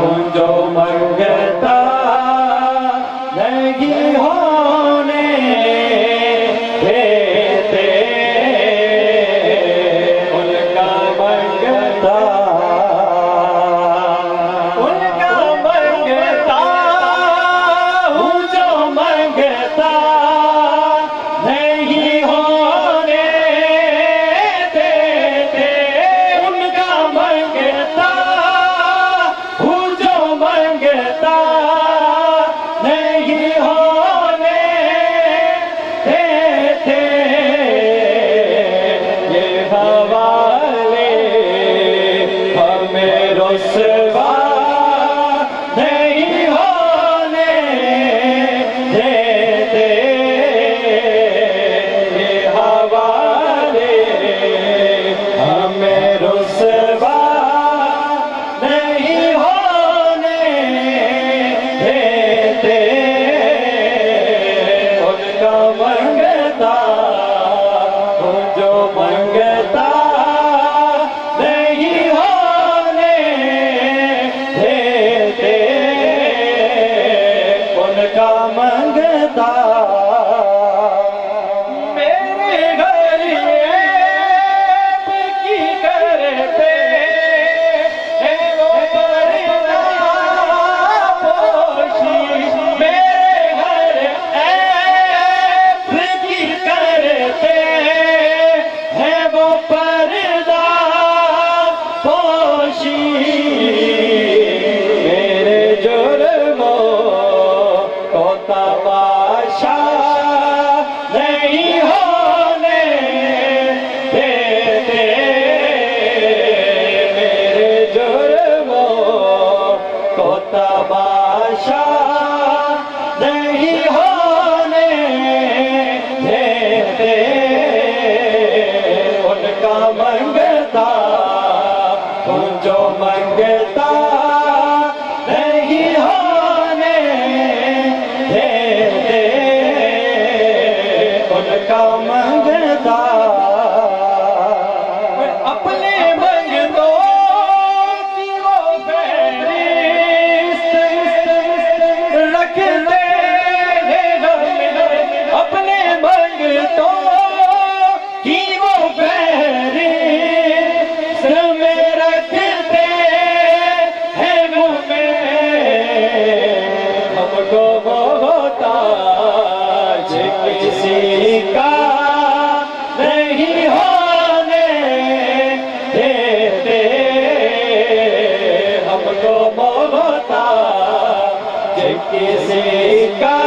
جو منگتا نہیں ہونے دیتے ان کا منگتا ہوں جو منگتا نہیں ہونے دیتے ان کا منگتا ہوں جو منگتا نہیں ہونے دیتے یہ حوالے ہمیں رسوا نہیں ہونے دیتے یہ حوالے ہمیں رسوا نہیں ہونے دیتے ان کا منگتا ہوں جو منگتا نہیں ہونے دیتے ان کا منگتا میرے گھر عیب کی کرتے ہیں وہ پردہ پوشی میرے گھر عیب کی کرتے ہیں وہ پردہ پوشی میرے جرموں کو تماشا نہیں ہونے دیتے میرے جرموں کو تماشا نہیں ہونے دیتے ان کا منگتا ہوں جو منگتا نہیں ہونے دیتے ان کا منگتا اپنے منگتوں کی وہ فہرست رکھتے ہیں اپنے منگتوں کی وہ فہرست میں رکھتے ہیں منہ میں ہم کو محتاج کسی کا نہیں ہونے دیتے ہم کو محتاج کسی کا